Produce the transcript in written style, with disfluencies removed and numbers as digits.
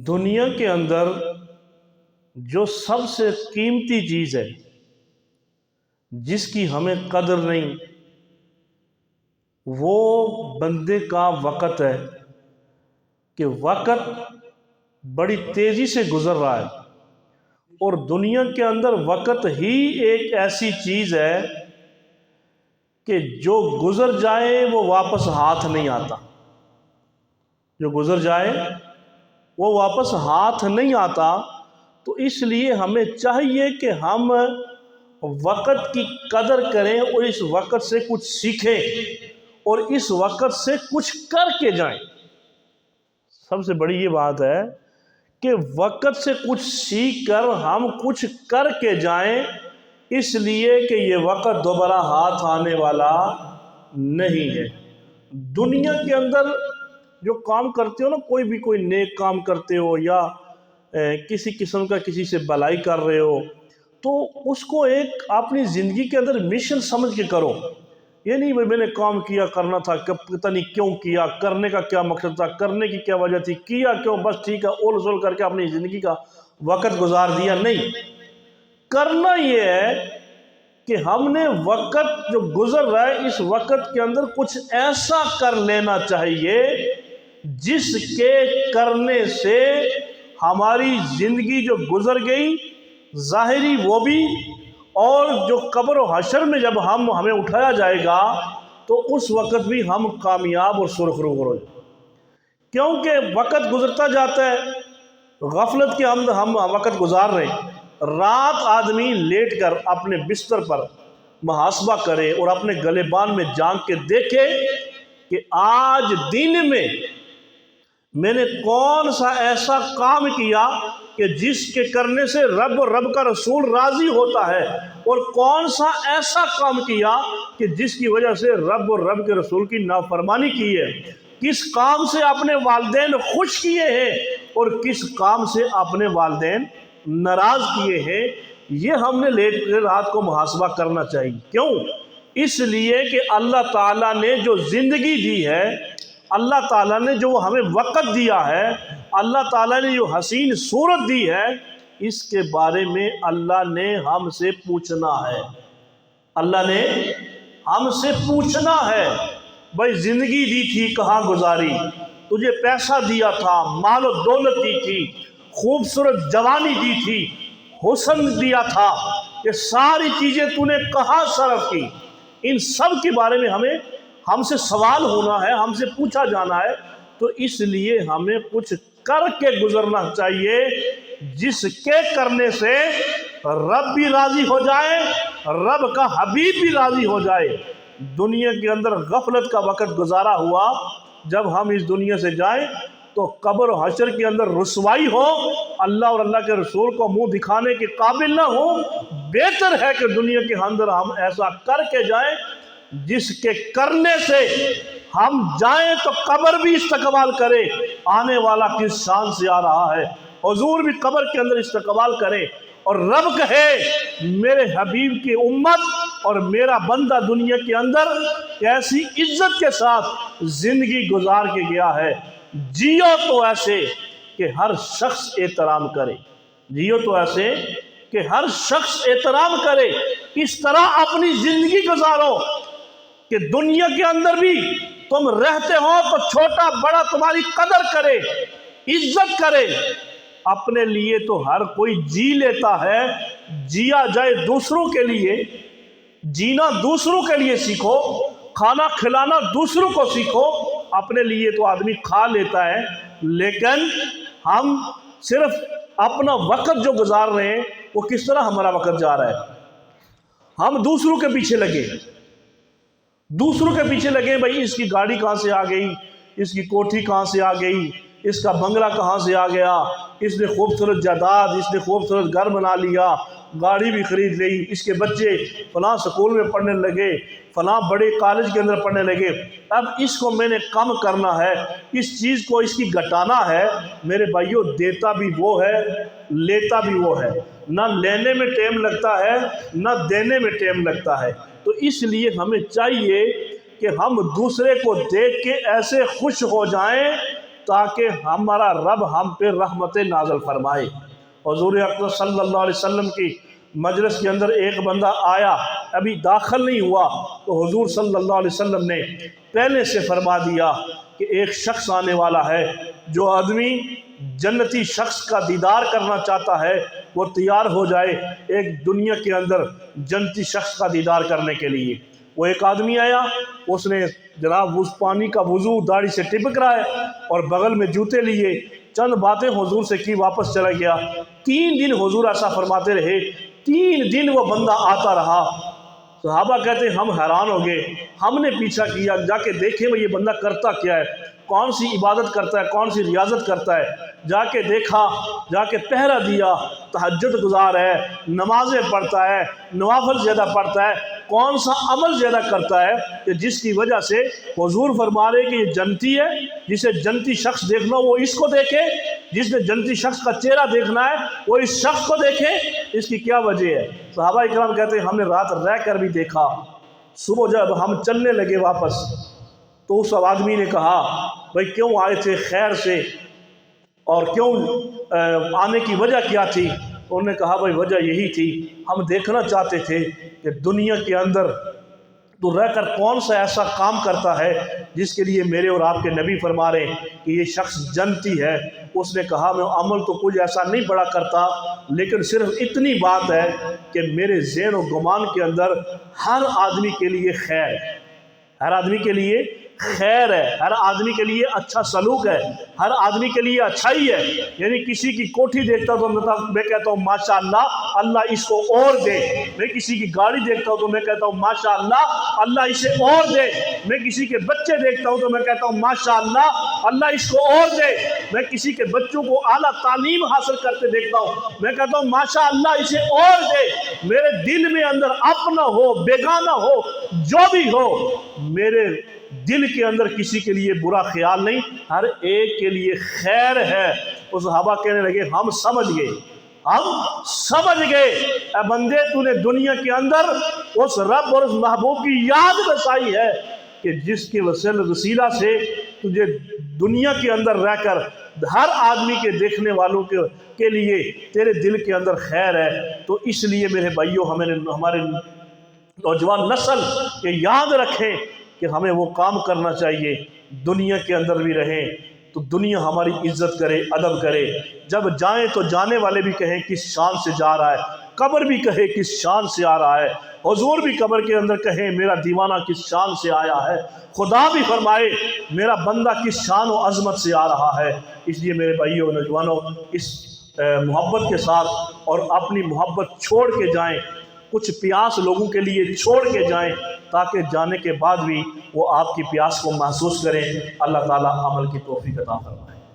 دنیا کے اندر جو سب سے قیمتی چیز ہے جس کی ہمیں قدر نہیں، وہ بندے کا وقت ہے کہ وقت بڑی تیزی سے گزر رہا ہے، اور دنیا کے اندر وقت ہی ایک ایسی چیز ہے کہ جو گزر جائے وہ واپس ہاتھ نہیں آتا، جو گزر جائے وہ واپس ہاتھ نہیں آتا۔ تو اس لیے ہمیں چاہیے کہ ہم وقت کی قدر کریں اور اس وقت سے کچھ سیکھیں اور اس وقت سے کچھ کر کے جائیں۔ سب سے بڑی یہ بات ہے کہ وقت سے کچھ سیکھ کر ہم کچھ کر کے جائیں، اس لیے کہ یہ وقت دوبارہ ہاتھ آنے والا نہیں ہے۔ دنیا کے اندر جو کام کرتے ہو نا، کوئی نیک کام کرتے ہو یا کسی قسم کا کسی سے بھلائی کر رہے ہو، تو اس کو ایک اپنی زندگی کے اندر مشن سمجھ کے کرو۔ یہ نہیں میں نے کام کیا، کرنا تھا، پتہ نہیں کیوں کیا، کرنے کا کیا مقصد تھا، کرنے کی کیا وجہ تھی، کیا کیوں، بس ٹھیک ہے اول زول کر کے اپنی زندگی کا وقت گزار دیا۔ نہیں، کرنا یہ ہے کہ ہم نے وقت جو گزر رہا ہے اس وقت کے اندر کچھ ایسا کر لینا چاہیے جس کے کرنے سے ہماری زندگی جو گزر گئی ظاہری وہ بھی، اور جو قبر و حشر میں جب ہمیں اٹھایا جائے گا تو اس وقت بھی ہم کامیاب اور سرخرو ہو جائیں، کیونکہ وقت گزرتا جاتا ہے، غفلت کے ہم وقت گزار رہے ہیں۔ رات آدمی لیٹ کر اپنے بستر پر محاسبہ کرے اور اپنے گلے بان میں جھانک کے دیکھے کہ آج دن میں نے کون سا ایسا کام کیا کہ جس کے کرنے سے رب اور رب کا رسول راضی ہوتا ہے، اور کون سا ایسا کام کیا کہ جس کی وجہ سے رب اور رب کے رسول کی نافرمانی کی ہے، کس کام سے اپنے والدین خوش کیے ہیں اور کس کام سے اپنے والدین ناراض کیے ہیں۔ یہ ہم نے لیٹ کر رات کو محاسبہ کرنا چاہیے۔ کیوں؟ اس لیے کہ اللہ تعالیٰ نے جو زندگی دی ہے، اللہ تعالیٰ نے جو ہمیں وقت دیا ہے، اللہ تعالیٰ نے جو حسین صورت دی ہے، اس کے بارے میں اللہ نے ہم سے پوچھنا ہے۔ اللہ نے ہم سے پوچھنا ہے، بھائی زندگی دی تھی کہاں گزاری، تجھے پیسہ دیا تھا، مال و دولت دی تھی، خوبصورت جوانی دی تھی، حسن دیا تھا، یہ ساری چیزیں تو نے کہاں صرف کی۔ ان سب کے بارے میں ہم سے سوال ہونا ہے، ہم سے پوچھا جانا ہے۔ تو اس لیے ہمیں کچھ کر کے گزرنا چاہیے جس کے کرنے سے رب بھی راضی ہو جائے، رب کا حبیب بھی راضی ہو جائے۔ دنیا کے اندر غفلت کا وقت گزارا ہوا، جب ہم اس دنیا سے جائیں تو قبر و حشر کے اندر رسوائی ہو، اللہ اور اللہ کے رسول کو منہ دکھانے کے قابل نہ ہو۔ بہتر ہے کہ دنیا کے اندر ہم ایسا کر کے جائیں جس کے کرنے سے ہم جائیں تو قبر بھی استقبال کرے، آنے والا کس شان سے آ رہا ہے، حضور بھی قبر کے اندر استقبال کرے، اور رب کہے میرے حبیب کی امت اور میرا بندہ دنیا کے اندر ایسی عزت کے ساتھ زندگی گزار کے گیا ہے، جیو تو ایسے کہ ہر شخص احترام کرے، جیو تو ایسے کہ ہر شخص احترام کرے۔ اس طرح اپنی زندگی گزارو کہ دنیا کے اندر بھی تم رہتے ہو تو چھوٹا بڑا تمہاری قدر کرے، عزت کرے۔ اپنے لیے تو ہر کوئی جی لیتا ہے، جیا جائے دوسروں کے لیے، جینا دوسروں کے لیے سیکھو، کھانا کھلانا دوسروں کو سیکھو۔ اپنے لیے تو آدمی کھا لیتا ہے، لیکن ہم صرف اپنا وقت جو گزار رہے ہیں وہ کس طرح ہمارا وقت جا رہا ہے۔ ہم دوسروں کے پیچھے لگے، دوسروں کے پیچھے لگے، بھائی اس کی گاڑی کہاں سے آ گئی، اس کی کوٹھی کہاں سے آ گئی، اس کا بنگلہ کہاں سے آ گیا، اس نے خوبصورت جائیداد، اس نے خوبصورت گھر بنا لیا، گاڑی بھی خرید لی، اس کے بچے فلاں سکول میں پڑھنے لگے، فلاں بڑے کالج کے اندر پڑھنے لگے۔ اب اس کو میں نے کم کرنا ہے، اس چیز کو اس کی گھٹانا ہے۔ میرے بھائیوں، دیتا بھی وہ ہے، لیتا بھی وہ ہے، نہ لینے میں ٹائم لگتا ہے نہ دینے میں ٹائم لگتا ہے۔ تو اس لیے ہمیں چاہیے کہ ہم دوسرے کو دیکھ کے ایسے خوش ہو جائیں تاکہ ہمارا رب ہم پہ رحمت نازل فرمائے۔ حضور اکرم صلی اللہ علیہ وسلم کی مجلس کے اندر ایک بندہ آیا، ابھی داخل نہیں ہوا تو حضور صلی اللہ علیہ وسلم نے پہلے سے فرما دیا کہ ایک شخص آنے والا ہے، جو آدمی جنتی شخص کا دیدار کرنا چاہتا ہے وہ تیار ہو جائے ایک دنیا کے اندر جنتی شخص کا دیدار کرنے کے لیے۔ وہ ایک آدمی آیا، اس نے جناب اس پانی کا وضو داڑھی سے ٹپک رہا ہے اور بغل میں جوتے لیے، چند باتیں حضور سے کی، واپس چلا گیا۔ 3 دن حضور ایسا فرماتے رہے، 3 دن وہ بندہ آتا رہا۔ صحابہ کہتے ہیں ہم حیران ہو گئے، ہم نے پیچھا کیا، جا کے دیکھیں وہ یہ بندہ کرتا کیا ہے، کون سی عبادت کرتا ہے، کون سی ریاضت کرتا ہے۔ جا کے دیکھا، جا کے پہرہ دیا، تہجد گزار ہے، نمازیں پڑھتا ہے، نوافل زیادہ پڑھتا ہے، کون سا عمل زیادہ کرتا ہے کہ جس کی وجہ سے حضور فرما رہے کہ یہ جنتی ہے، جسے جنتی شخص دیکھنا وہ اس کو دیکھے، جس نے جنتی شخص کا چہرہ دیکھنا ہے وہ اس شخص کو دیکھے، اس کی کیا وجہ ہے؟ صحابہ اکرام کہتے ہیں ہم نے رات رہ کر بھی دیکھا، صبح جب ہم چلنے لگے واپس تو اس آدمی نے کہا بھئی کیوں آئے تھے خیر سے اور کیوں آنے کی وجہ کیا تھی؟ انہوں نے کہا بھئی وجہ یہی تھی، ہم دیکھنا چاہتے تھے کہ دنیا کے اندر تو رہ کر کون سا ایسا کام کرتا ہے جس کے لیے میرے اور آپ کے نبی فرما رہے ہیں کہ یہ شخص جنتی ہے۔ اس نے کہا میں عمل تو کچھ ایسا نہیں بڑا کرتا، لیکن صرف اتنی بات ہے کہ میرے ذہن و گمان کے اندر ہر آدمی کے لیے خیر ہے، ہر آدمی کے لیے خیر ہے، ہر آدمی کے لیے اچھا سلوک ہے، ہر آدمی کے لیے اچھائی ہے۔ یعنی کسی کی کوٹھی دیکھتا ہوں تو میں کہتا ہوں ماشاءاللہ اللہ اس کو اور دے، میں کسی کی گاڑی دیکھتا ہوں تو میں کہتا ہوں ماشاءاللہ اللہ اسے اور دے، میں کسی کے بچے دیکھتا ہوں تو میں کہتا ہوں ماشاءاللہ اللہ اس کو اور دے، میں کسی کے بچوں کو اعلیٰ تعلیم حاصل کرتے دیکھتا ہوں میں کہتا ہوں ماشاءاللہ اسے اور دے۔ میرے دل میں اندر اپنا ہو بیگانہ ہو جو بھی ہو، میرے دل کے اندر کسی کے لیے برا خیال نہیں، ہر ایک کے لیے خیر ہے۔ اس صحابہ کہنے لگے ہم سمجھ گئے اے بندے، تو نے دنیا کے اندر اس رب اور اس محبوب کی یاد بسائی ہے کہ جس کے وسیلہ سے تجھے دنیا کے اندر رہ کر ہر آدمی کے دیکھنے والوں کے لیے تیرے دل کے اندر خیر ہے۔ تو اس لیے میرے بھائیوں ہمارے نوجوان نسل یہ یاد رکھیں کہ ہمیں وہ کام کرنا چاہیے، دنیا کے اندر بھی رہیں تو دنیا ہماری عزت کرے، ادب کرے، جب جائیں تو جانے والے بھی کہیں کس شان سے جا رہا ہے، قبر بھی کہے کس شان سے آ رہا ہے، حضور بھی قبر کے اندر کہیں میرا دیوانہ کس شان سے آیا ہے، خدا بھی فرمائے میرا بندہ کس شان و عظمت سے آ رہا ہے۔ اس لیے میرے بھائیوں نوجوانوں اس محبت کے ساتھ اور اپنی محبت چھوڑ کے جائیں، کچھ پیاس لوگوں کے لیے چھوڑ کے جائیں تاکہ جانے کے بعد بھی وہ آپ کی پیاس کو محسوس کریں۔ اللہ تعالیٰ عمل کی توفیق عطا فرمائے۔